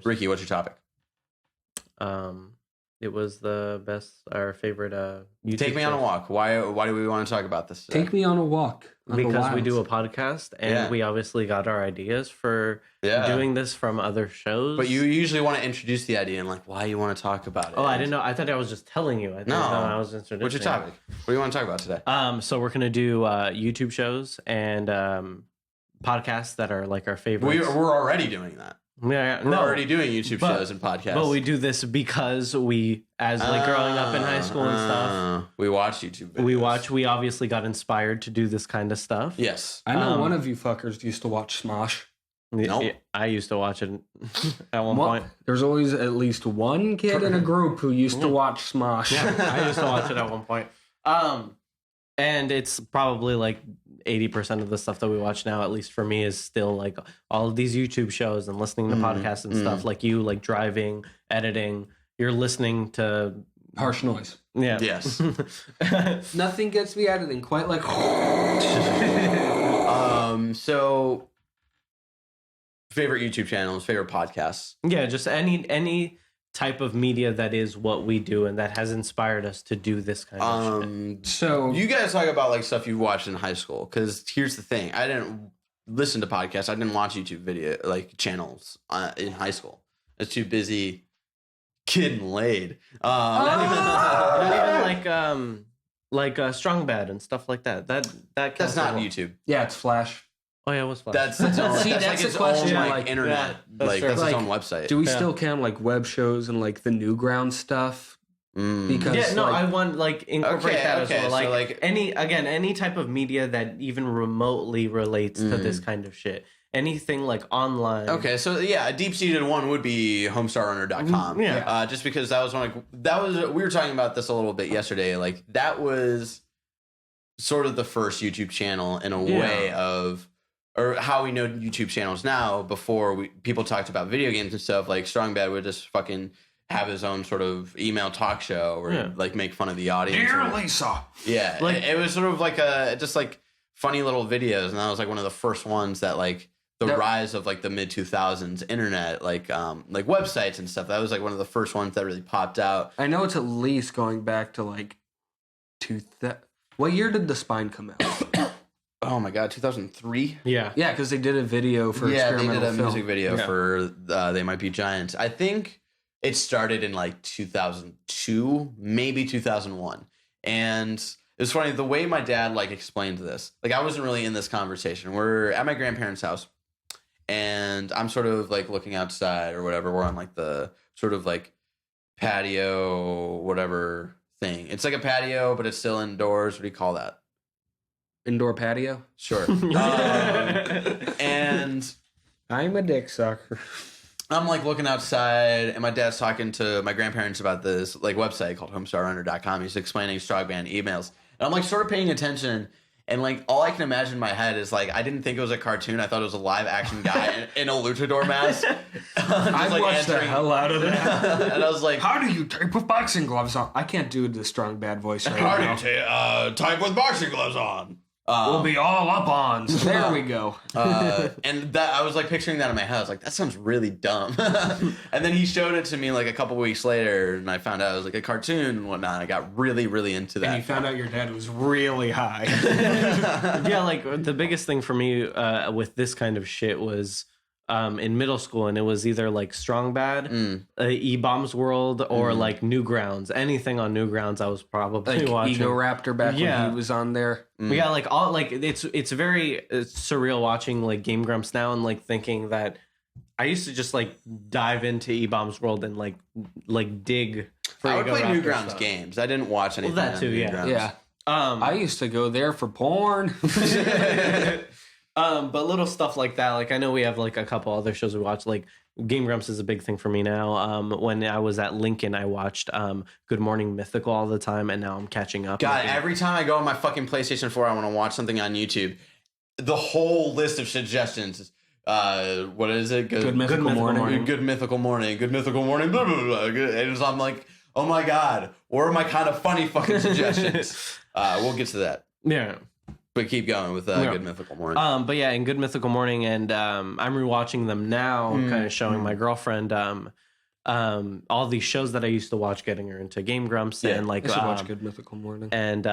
Ricky, what's your topic? It was our favorite YouTube Take me on a walk. Why do we want to talk about this today? Take me on a walk. Because we do a podcast, and we obviously got our ideas for doing this from other shows. But you usually want to introduce the idea and like why you want to talk about it. Oh, I didn't know. I thought I was just telling you. I was introducing. What's your topic? What do you want to talk about today? So we're gonna do YouTube shows and podcasts that are like our favorites. We're already doing that. Yeah, we're already doing YouTube shows and podcasts. But we do this because we, as like growing up in high school and stuff, we watch YouTube videos. We obviously got inspired to do this kind of stuff. Yes. I know one of you fuckers used to watch Smosh. Nope. I used to watch it at one point. There's always at least one kid in a group who used to watch Smosh. Yeah, I used to watch it at one point. And it's probably like 80% of the stuff that we watch now, at least for me, is still like all of these YouTube shows and listening to podcasts and stuff. Like you, like driving, editing, you're listening to harsh noise. Yeah. Yes. Nothing gets me editing quite like. So favorite YouTube channels, favorite podcasts. Yeah, just any type of media that is what we do and that has inspired us to do this kind of shit. So you guys talk about like stuff you watched in high school, because here's the thing: I didn't listen to podcasts. I didn't watch YouTube video like channels in high school. I was too busy getting laid. Not even like Strong Bad and stuff like that. That's not YouTube. Yeah, it's Flash. Oh yeah, it was Flash. That's its own, See, that's that's like its a question, own like, internet. that's Like true. that's Like, its own website. Do we still count like web shows and like the Newground stuff? Because I want like incorporate that as well. so, Like any type of media that even remotely relates to this kind of shit. Anything like online. Okay, so yeah, a deep-seated one would be homestarrunner.com. Yeah. Just because we were talking about this a little bit yesterday. Like that was sort of the first YouTube channel in a way of, or how we know YouTube channels now. Before people talked about video games and stuff, like Strong Bad would just fucking have his own sort of email talk show or like make fun of the audience. Dear Lisa. Yeah, Like- it was sort of like just like funny little videos, and that was like one of the first ones that like the rise of like the mid 2000s internet, like websites and stuff. That was like one of the first ones that really popped out. I know it's at least going back to like what year did The Spine come out? Oh my god, 2003. Yeah. Yeah, because they did a video for They experimental did a film. music video for They Might Be Giants. I think it started in like 2002, maybe 2001, and it was funny the way my dad like explained this. Like I wasn't really in this conversation. We're at my grandparents' house, and I'm sort of like looking outside or whatever. We're on like the sort of like patio, whatever thing. It's like a patio, but it's still indoors. What do you call that? Indoor patio? Sure. And I'm a dick sucker. I'm like looking outside, and my dad's talking to my grandparents about this like website called homestarrunner.com. He's explaining Strongman emails, and I'm like sort of paying attention. And like all I can imagine in my head is like I didn't think it was a cartoon. I thought it was a live action guy in a luchador mask. I watched the hell out of that. And I was like, how do you type with boxing gloves on? I can't do the Strong Bad voice right now. type with boxing gloves on? We'll be all up on. So there we go. And that I was like picturing that in my head. I was like, that sounds really dumb. And then he showed it to me like a couple weeks later, and I found out it was like a cartoon and whatnot. I got really, really into that. And you found out your dad was really high. Yeah, like the biggest thing for me with this kind of shit was in middle school, and it was either like Strong Bad, E-Bombs World, or like Newgrounds. Anything on Newgrounds, I was probably like watching. Ego Raptor back when he was on there. Yeah, like all like it's very surreal watching like Game Grumps now and like thinking that I used to just like dive into E-Bombs World and like dig for I would Ego play Raptor Newgrounds stuff. games. I didn't watch anything. that on too, yeah. Newgrounds. Yeah. I used to go there for porn. But little stuff like that, like I know we have like a couple other shows we watch. Like Game Grumps is a big thing for me now. When I was at Lincoln, I watched Good Morning Mythical all the time, and now I'm catching up. God, every time I go on my fucking PlayStation 4, I want to watch something on YouTube. The whole list of suggestions is, what is it? Good Mythical Morning. Good Mythical Morning. Good Mythical Morning. Blah, blah, blah. And so I'm like, oh my God, where are my kind of funny fucking suggestions? We'll get to that. Yeah. But keep going with Yeah. Good Mythical Morning. But yeah, in Good Mythical Morning, and I'm rewatching them now, kind of showing my girlfriend all these shows that I used to watch, getting her into Game Grumps and like I should watch Good Mythical Morning. and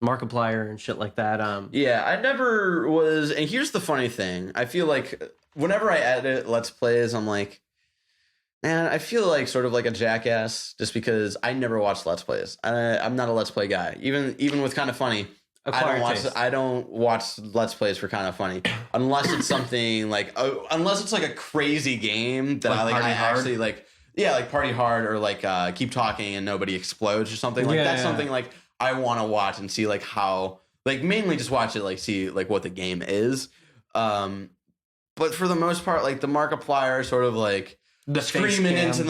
Markiplier and shit like that. Yeah, I never was. And here's the funny thing: I feel like whenever I edit Let's Plays, I'm like, man, I feel like sort of like a jackass just because I never watched Let's Plays. I'm not a Let's Play guy. Even with Kind of Funny, I don't watch Let's Plays for Kind of Funny unless it's something like unless it's like a crazy game that Like Party Hard? actually like. Yeah, like Party Hard or like Keep Talking and Nobody Explodes or something like that's something like I want to watch and see like how like mainly just watch it like see like what the game is. But for the most part, like the Markiplier sort of like The screaming into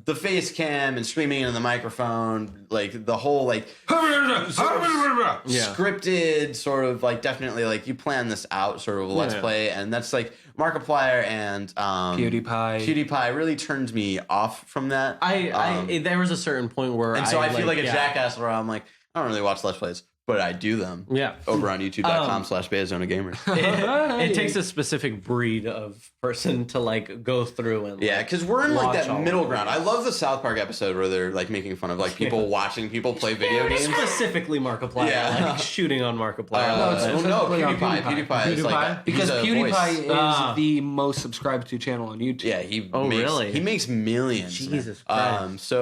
the face cam and screaming into the microphone, like the whole like scripted sort of like definitely like you plan this out sort of Let's Play, and that's like Markiplier and PewDiePie really turns me off from that. There was a certain point where and so I feel like a jackass where I'm like, I don't really watch Let's Plays, but I do them. Yeah. Over on youtube.com/BeaZonaGamer. It takes a specific breed of person to like go through and yeah, because we're in like watch that all middle of ground. I love the South Park episode where they're like making fun of like people watching people play video games. Specifically Markiplier, like shooting on Markiplier. PewDiePie is like because he's a PewDiePie voice. is the most subscribed to channel on YouTube. Yeah, he makes millions. Jesus Christ.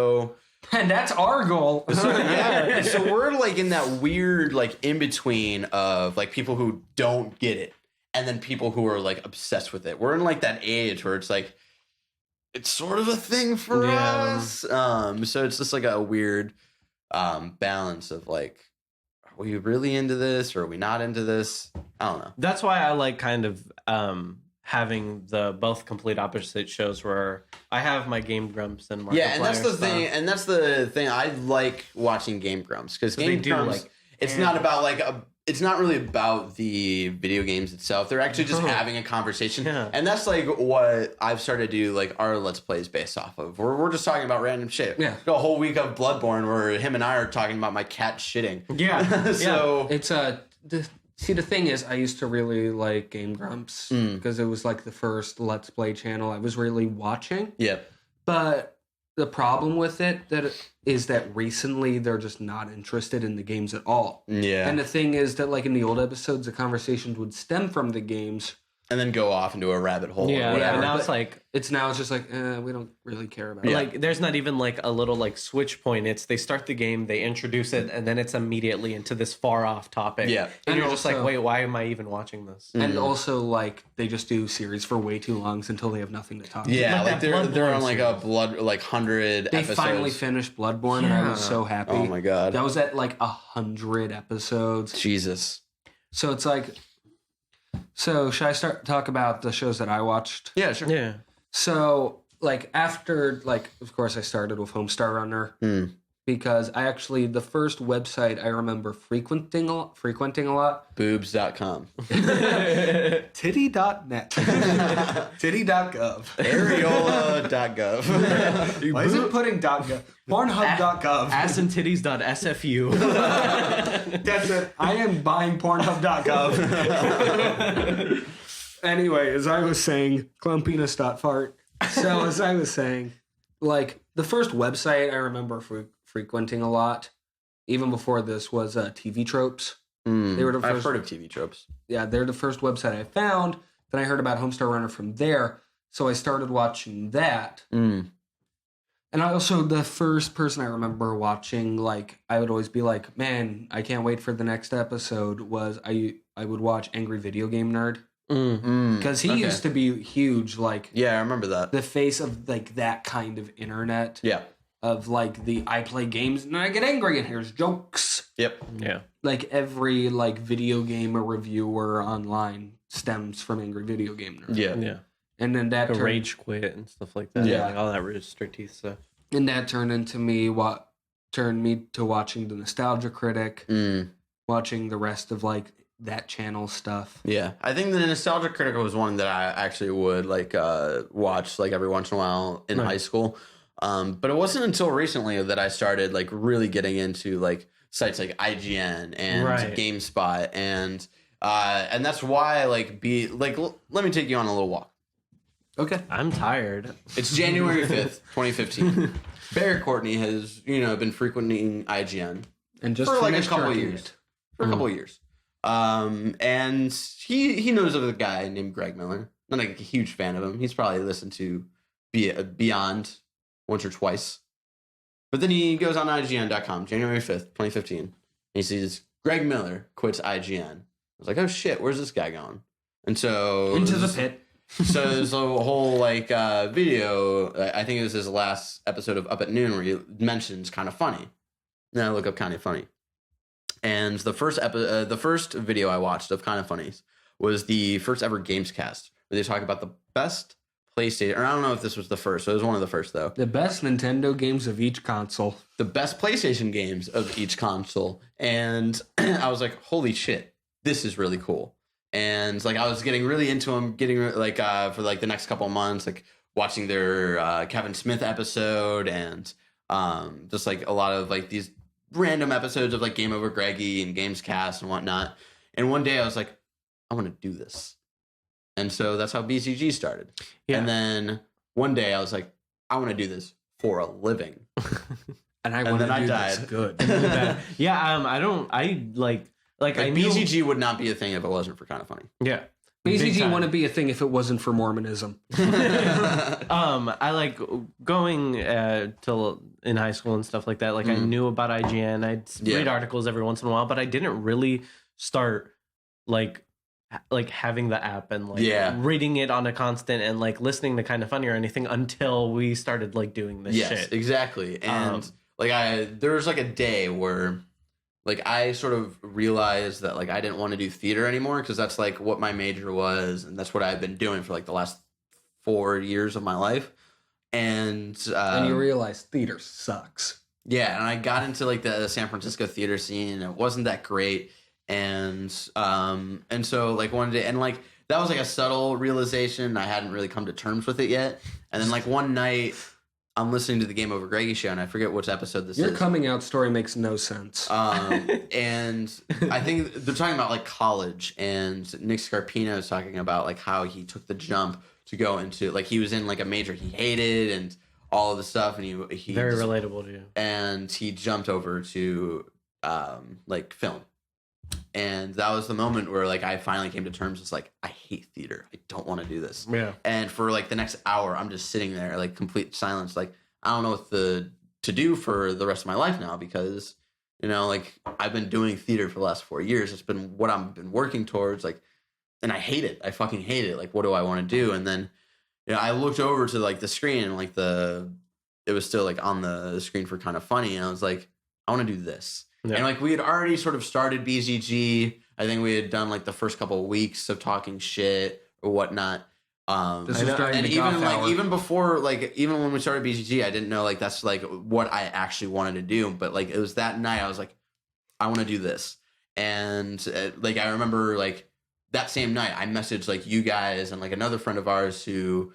And that's our goal. So we're like in that weird like in between of like people who don't get it and then people who are like obsessed with it. We're in like that age where it's like it's sort of a thing for us. So it's just like a weird balance of like, are we really into this or are we not into this? I don't know. That's why I like kind of having the both complete opposite shows where I have my Game Grumps and Markiplier. Yeah, and that's the stuff. thing. And that's the thing. I like watching Game Grumps because Game Grumps, like, it's not about like it's not really about the video games itself. They're actually just having a conversation, and that's like what I've started to do. Like our Let's Plays based off of. We're just talking about random shit. Yeah, a whole week of Bloodborne where him and I are talking about my cat shitting. Yeah, so it's See, the thing is, I used to really like Game Grumps because it was like the first Let's Play channel I was really watching. Yeah. But the problem with it is that recently they're just not interested in the games at all. Yeah. And the thing is that like in the old episodes, the conversations would stem from the games. And then go off into a rabbit hole. Yeah, or whatever. now it's like it's just like we don't really care about it. Like there's not even like a little like switch point. It's they start the game, they introduce it, and then it's immediately into this far off topic. Yeah, and you're just like, wait, why am I even watching this? And also like they just do series for way too long until they have nothing to talk about. Yeah, like they're on like a 100 They episodes. finally finished Bloodborne, and I was so happy. Oh my god, that was at like 100 episodes. Jesus. So it's like. So should I talk about the shows that I watched? Yeah, sure. Yeah. So like after like of course I started with Homestar Runner because I actually the first website I remember frequenting a lot. Boobs.com. Titty.net. Titty.gov. Areola.gov. Why is it putting .gov? Pornhub.gov. Assandtitties.sfu. That's it. I am buying Pornhub.gov. Anyway, as I was saying, clumpiness.fart. So as I was saying, like the first website I remember frequenting a lot, even before this, was TV Tropes. They were the first. I've heard of TV Tropes. Yeah, they're the first website I found. Then I heard about Homestar Runner from there, so I started watching that. And I also, the first person I remember watching, like, I would always be like, man, I can't wait for the next episode, was I would watch Angry Video Game Nerd. Because he used to be huge, like... Yeah, I remember that. The face of, like, that kind of internet. Yeah. Of, like, I play games and I get angry and here's jokes. Yep. Yeah. Like, every, like, video game reviewer online stems from Angry Video Game Nerd. Yeah. Yeah. And then that rage quit and stuff like that. Yeah. Like all that Rooster Teeth stuff. And that turned me to watching the Nostalgia Critic, watching the rest of like that channel stuff. Yeah, I think the Nostalgia Critic was one that I actually would like watch like every once in a while in high school. But it wasn't until recently that I started like really getting into like sites like IGN and Right. GameSpot, and that's why let me take you on a little walk. Okay. I'm tired. It's January 5th, 2015. Barrett Courtney has been frequenting IGN And just for like a finished couple of jerking years. it. For a couple of years. And he knows of a guy named Greg Miller. Not like a huge fan of him. He's probably listened to Beyond once or twice. But then he goes on IGN.com, January 5th, 2015. And he sees Greg Miller quits IGN. I was like, oh shit, where's this guy going? And so Into the pit. So there's a whole video. I think it was his last episode of Up at Noon where he mentions Kind of Funny. Then I look up Kind of Funny, and the first video I watched of Kind of Funnies was the first ever Gamescast where they talk about the best PlayStation. Or I don't know if this was the first. So it was one of the first though. The best Nintendo games of each console. The best PlayStation games of each console, and I was like, holy shit, this is really cool. And I was getting really into them, for the next couple of months, watching their Kevin Smith episode, and just a lot of these random episodes of Game Over Greggy and Gamescast and whatnot. And one day I was like, I want to do this, and so that's how BCG started. Yeah. And then one day I was like, I want to do this for a living, And And then I do died. this good. I knew. BCG would not be a thing if it wasn't for Kind of Funny. Yeah. Big BCG time. wouldn't be a thing if it wasn't for Mormonism. I like going till in high school and stuff like that. I knew about IGN. I'd read articles every once in a while, but I didn't really start having the app and reading it on a constant and listening to Kind of Funny or anything until we started doing this Yes, shit. exactly. And there was a day where I sort of realized that I didn't want to do theater anymore because that's what my major was, and that's what I've been doing for the last 4 years of my life. And you realize theater sucks. yeah, and I got into the San Francisco theater scene, and it wasn't that great. And so one day, and that was a subtle realization. I hadn't really come to terms with it yet. And then one night, I'm listening to the Game Over Greggy show, and I forget which episode this is. Your coming out story makes no sense. And I think they're talking about college, and Nick Scarpino is talking about how he took the jump to go into he was in a major he hated and all of the stuff, and he Very relatable to you. and he jumped over to film. And that was the moment where I finally came to terms with I hate theater. I don't want to do this. Yeah. And for the next hour, I'm just sitting there complete silence. I don't know what to do for the rest of my life now because I've been doing theater for the last 4 years. It's been what I've been working towards. And I hate it. I fucking hate it. What do I want to do? And then I looked over to the screen and it was still on the screen for Kind of Funny, and I was like, I want to do this. Yeah. And we had already sort of started BZG. I think we had done the first couple of weeks of talking shit or whatnot. This was during and the even golf hour. even before even when we started BZG, I didn't know that's what I actually wanted to do. But it was that night I was like, I want to do this. And I remember that same night I messaged you guys and another friend of ours who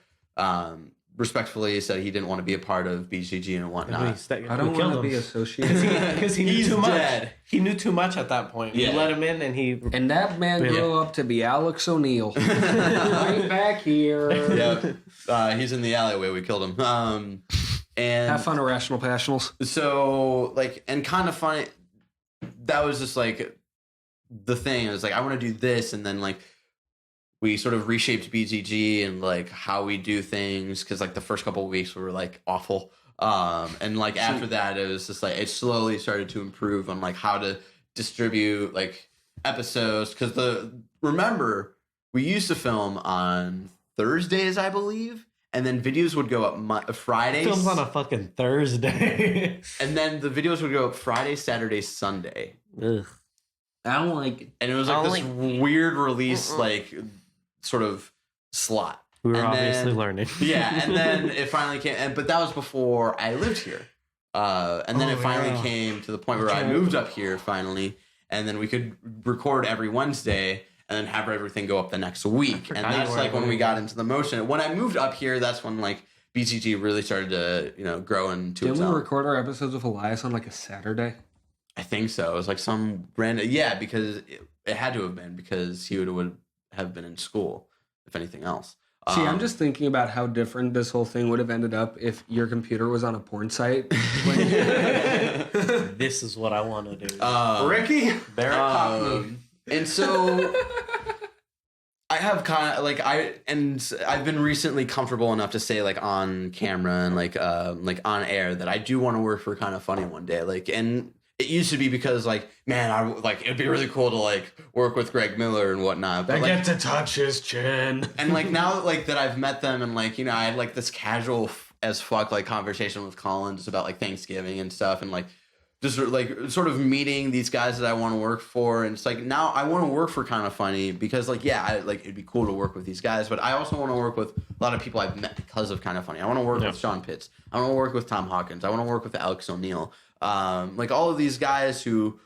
respectfully said he didn't want to be a part of BCG and whatnot. I don't want to be associated. Because he knew He's too much. dead. He knew too much at that point. Yeah. We let him in, and he. And that man grew up to be Alex O'Neill. Right back here. Yep. He's in the alleyway. We killed him. And Have fun, Irrational Passionals. so and Kind of Funny. That was just the thing. It was I want to do this, and then we sort of reshaped BGG and how we do things because the first couple of weeks were awful. And after that it was just it slowly started to improve on how to distribute episodes because remember we used to film on Thursdays, I believe, and then videos would go up Fridays. Films on a fucking Thursday. And then the videos would go up Friday, Saturday, Sunday. Ugh. I don't like it. And it was this weird release sort of slot. We were And obviously then- learning. Yeah, and then it finally came, but that was before I lived here. And then it finally came to the point where I moved up here finally, and then we could record every Wednesday and then have everything go up the next week. And that's when we got into the motion. When I moved up here, that's when BCG really started to grow into Didn't its we own. record our episodes with Elias on a Saturday? I think so. It was like some random, because it had to have been because he would have been in school, if anything else. See, I'm just thinking about how different this whole thing would have ended up if your computer was on a porn site. This is what I want to do. Ricky, Barrett cock move. And so I have kind of like I've been recently comfortable enough to say like on camera and like on air that I do want to work for Kind of Funny one day. Like, and it used to be because like, man, it'd be really cool to like work with Greg Miller and whatnot. But I like, get to touch his chin. And like now like that I've met them and like, you know, I had like this casual as fuck like conversation with Colin just about like Thanksgiving and stuff, and like just like sort of meeting these guys that I want to work for. And it's like now I want to work for Kind of Funny because like, it'd be cool to work with these guys, but I also want to work with a lot of people I've met because of Kind of Funny. I want to work with Sean Pitts. I want to work with Tom Hawkins. I want to work with Alex O'Neill. Like all of these guys who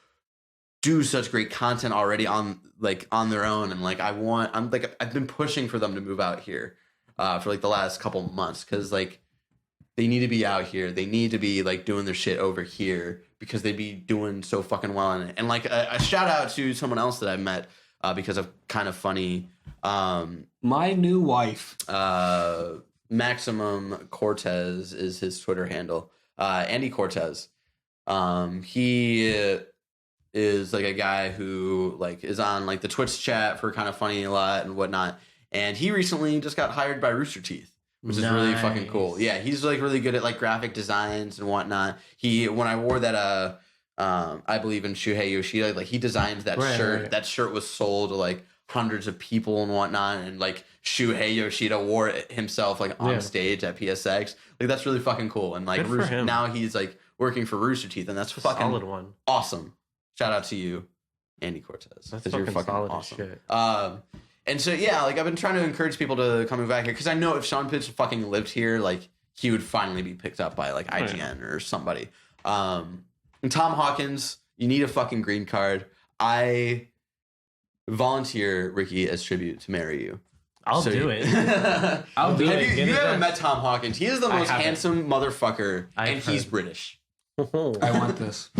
do such great content already on their own. And like, I've been pushing for them to move out here, for like the last couple months. Cause like they need to be out here. They need to be like doing their shit over here because they'd be doing so fucking well in it. And like a shout out to someone else that I've met, because of Kind of Funny. My new wife, Maximum Cortez is his Twitter handle. Andy Cortez. He is like a guy who like is on like the Twitch chat for Kind of Funny a lot and whatnot. And he recently just got hired by Rooster Teeth, which is really fucking cool. Yeah, he's like really good at like graphic designs and whatnot. When I wore that I believe in Shuhei Yoshida, like he designed that shirt. Right. That shirt was sold to like hundreds of people and whatnot, and like Shuhei Yoshida wore it himself like on stage at PSX. Like that's really fucking cool. And like now he's like working for Rooster Teeth, and that's fucking solid one. Awesome. Shout out to you, Andy Cortez. That's fucking solid awesome. Shit. And so yeah, like I've been trying to encourage people to come back here because I know if Sean Pitts fucking lived here, like he would finally be picked up by like IGN or somebody. And Tom Hawkins, you need a fucking green card. I volunteer, Ricky, as tribute to marry you. I'll do it. I'll do it. You haven't met Tom Hawkins. He is the most handsome motherfucker, and he's British. I want this.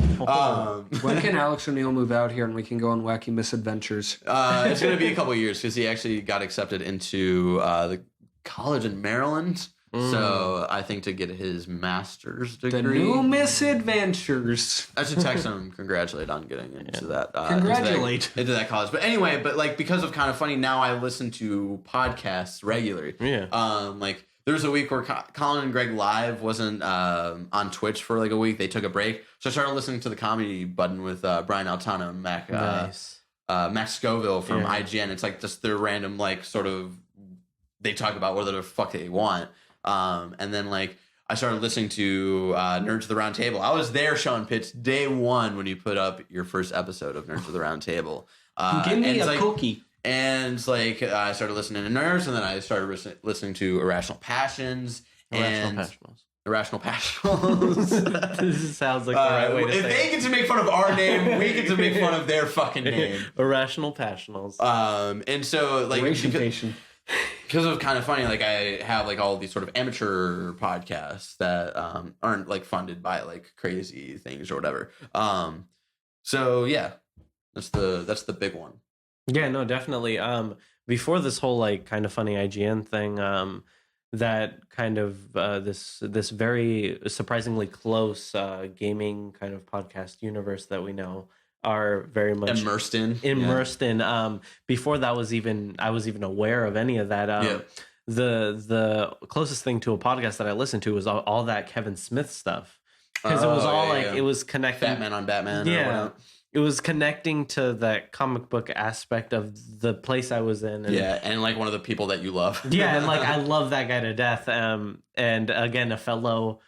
When can Alex O'Neill move out here and we can go on wacky misadventures? It's going to be a couple of years because he actually got accepted into the college in Maryland. So I think to get his master's degree. The new misadventures. I should text him, congratulate on getting into that. Congratulate. Into that college. But anyway, like because of Kind of Funny, now I listen to podcasts regularly. Yeah. Like there was a week where Colin and Greg Live wasn't on Twitch for like a week. They took a break. So I started listening to the Comedy Button with Brian Altano and Max Scoville from IGN. It's like just their random like sort of, they talk about whatever the fuck they want. And then like I started listening to Nerds of the Round Table. I was there, Sean Pitts, day one when you put up your first episode of Nerds of the Round Table. Give me a cookie. And like I started listening to Nerds, and then I started listening to Irrational Passions. Irrational Passionals. This sounds like the right way to say it. If they get to make fun of our name, we get to make fun of their fucking name. Irrational Passionals. And so like because of Kind of Funny, like I have like all these sort of amateur podcasts that aren't like funded by like crazy things or whatever. So yeah, that's the big one. Yeah, no, definitely. Before this whole like Kind of Funny IGN thing, that kind of this very surprisingly close gaming kind of podcast universe that we know are very much immersed in. Before that was even I was even aware of any of that. The closest thing to a podcast that I listened to was all that Kevin Smith stuff, because it was all like it was connecting Batman on Batman. Yeah. It was connecting to that comic book aspect of the place I was in. And like one of the people that you love. Yeah, and like I love that guy to death. And again, a fellow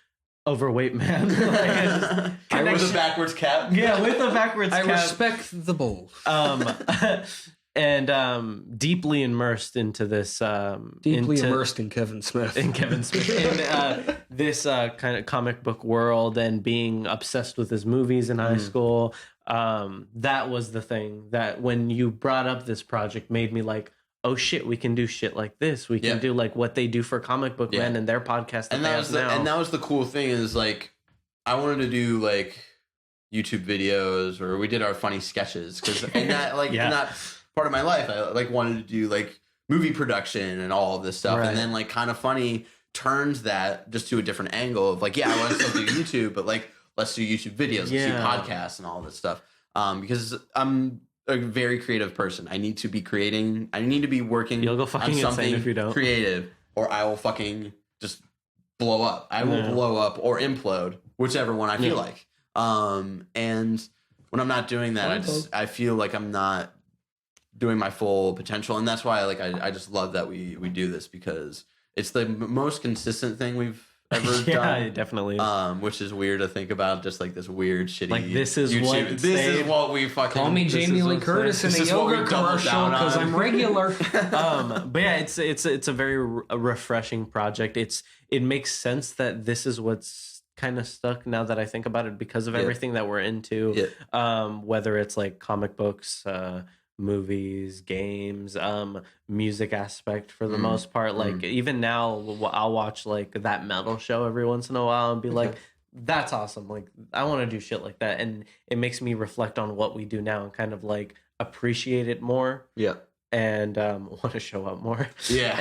overweight man. With a backwards cap. Yeah, with a backwards cap. I respect the bowl. And deeply immersed into this. Immersed in Kevin Smith. In this kind of comic book world, and being obsessed with his movies in high school. That was the thing that when you brought up this project made me like, oh shit, we can do shit like this. We can do like what they do for comic book men and their podcast. And that was the cool thing is like, I wanted to do like, YouTube videos, or we did our funny sketches, because in that in that part of my life, I like wanted to do like movie production and all of this stuff, and then like Kind of Funny turns that just to a different angle of like, I want to still do YouTube, but like let's do YouTube videos, let's do podcasts and all this stuff, because I'm a very creative person. I need to be creating. I need to be working. You'll go fucking on something insane if you don't. creative, or I will fucking just blow up. I will blow up or implode, whichever one I feel like. And when I'm not doing that, I feel like I'm not doing my full potential, and that's why I just love that we do this, because it's the most consistent thing we've ever done. Yeah, it definitely is. Which is weird to think about, just like this weird shitty Like, this is YouTube. This is what we fucking Call me Jamie Lee Curtis in a yogurt commercial because I'm regular. But yeah, it's a very refreshing project. It makes sense that this is what's kind of stuck now that I think about it, because of everything that we're into. Whether it's like comic books, movies, games, music aspect for the most part. Like even now, I'll watch like that metal show every once in a while and be like, that's awesome. Like, I want to do shit like that. And it makes me reflect on what we do now and kind of like appreciate it more. Yeah. And want to show up more. Yeah.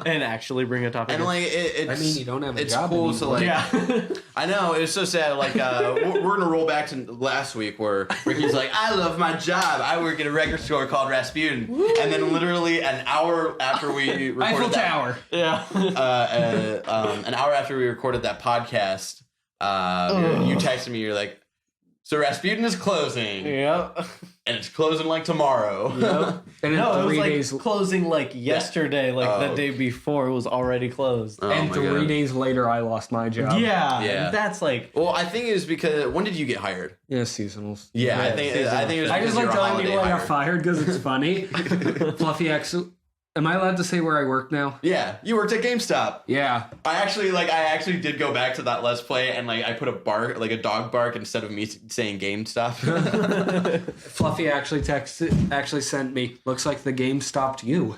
And actually bring a topic. And like, it's, I mean, you don't have a it's job cool anymore. to like, Yeah. I know, it's so sad. Like, we're going to roll back to last week where Ricky's like, I love my job. I work at a record store called Rasputin. Woo! And then literally an hour after we recorded Eiffel that, Tower. Yeah. an hour after we recorded that podcast, you texted me, you're like, so Rasputin is closing. Yep. And it's closing like tomorrow. Yep. And No, it was 3 like days, closing like yesterday, like the Oh. day before it was already closed. Oh and my 3 God. days later, I lost my job. Yeah. That's like, Well, I think it was because, when did you get hired? Yeah, seasonals. Yeah, Yeah, I think it was I because just you like were a telling holiday people I got hire. fired because it's funny. Fluffy X. Am I allowed to say where I work now? Yeah, you worked at GameStop. Yeah. I actually did go back to that Let's Play, and like I put a bark, like a dog bark, instead of me saying GameStop. Fluffy actually sent me. Looks like the game stopped you.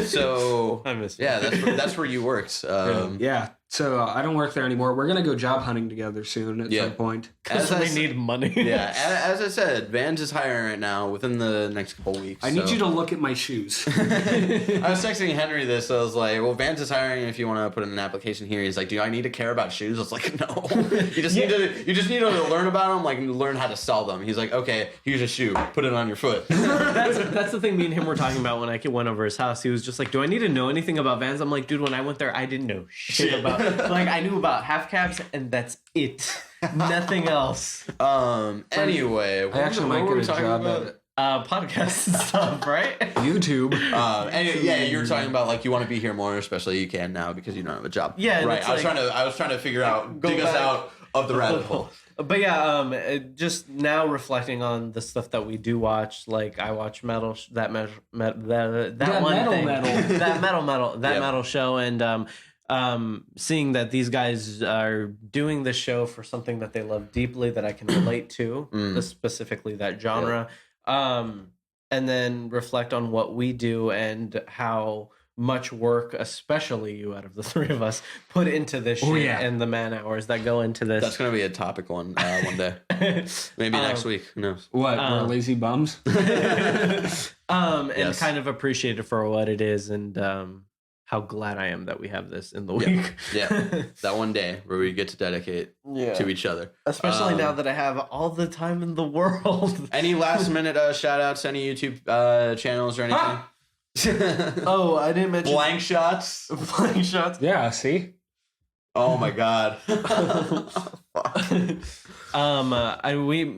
So I miss yeah, that's where you worked. Yeah. So I don't work there anymore. We're gonna go job hunting together soon at some point. because we need money. Yeah, as I said, Vans is hiring right now within the next couple weeks. I need you to look at my shoes. I was texting Henry this. So I was like, "Well, Vans is hiring. If you want to put in an application here." He's like, "Do I need to care about shoes?" I was like, "No. You just need to learn about them, like learn how to sell them." He's like, "Okay, here's a shoe. Put it on your foot." That's the thing me and him were talking about when I went over his house. He was just like, do I need to know anything about Vans? I'm like, dude, when I went there, I didn't know shit about like, I knew about half caps and that's it. Nothing else. Anyway, I actually might what were we get a talking job about? at it. Podcast and stuff, right? YouTube. And yeah, you were talking about like you want to be here more, especially you can now because you don't have a job. Yeah, right. it's I was trying to figure out, dig us back. out of the rabbit hole. But yeah, just now reflecting on the stuff that we do watch, like I watch metal, that one metal, thing, metal. that Yep. metal show, and seeing that these guys are doing this show for something that they love deeply that I can relate to, specifically that genre, and then reflect on what we do and how much work, especially you out of the three of us, put into this shit and the man hours that go into this. That's gonna be a topic one day, maybe next week. Who knows? What? We're lazy bums? And Yes. kind of appreciate it for what it is, and how glad I am that we have this in the week. Yeah, that one day where we get to dedicate to each other. Especially now that I have all the time in the world. Any last minute shout outs, any YouTube channels or anything? Oh, I didn't mention Blank shots. blank shots. Yeah, see? Oh my god.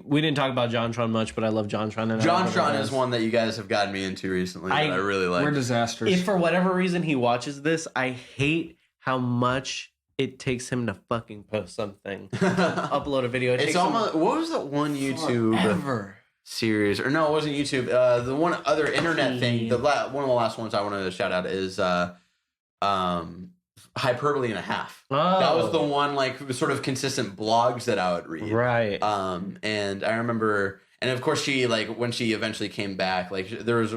We didn't talk about JonTron much, but I love JonTron. And JonTron is one that you guys have gotten me into recently that I really like. We're disasters. If for whatever reason he watches this, I hate how much it takes him to fucking post something, upload a video. It's almost, what was that one YouTube ever. series? Or no, it wasn't YouTube. The one other internet thing, one of the last ones I wanted to shout out is Hyperbole and a Half. Oh. That was the one, like, sort of consistent blogs that I would read. Right. And I remember, and of course she, like, when she eventually came back, like, there was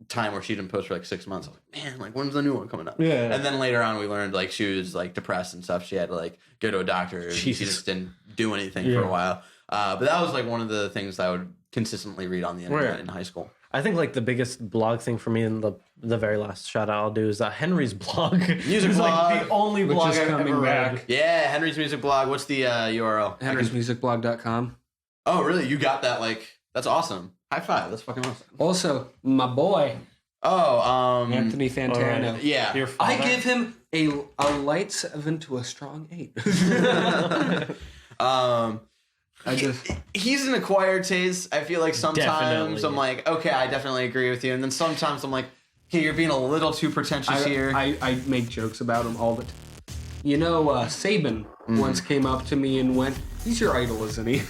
time where she didn't post for like 6 months. I was like, man, like when's the new one coming up? Yeah. And then later on we learned like she was like depressed and stuff. She had to like go to a doctor. She just didn't do anything for a while. But that was like one of the things I would consistently read on the internet in high school. I think like the biggest blog thing for me, and the very last shout out I'll do is Henry's blog. Music it's blog, like the only which blog is I've coming ever back. read. Yeah, Henry's music blog. What's the URL? Henry'sMusicBlog.com. Oh, really? You got that? Like, that's awesome. High five. That's fucking awesome. Also, my boy, Oh, Anthony Fantano. right. yeah. Your I father? give him a light 7 to a strong 8. He's an acquired taste. I feel like sometimes Definitely. I'm like, okay, I definitely agree with you, and then sometimes I'm like, okay, you're being a little too pretentious here. I make jokes about him all the time. You know, Saban once came up to me and went, "He's your idol, isn't he?"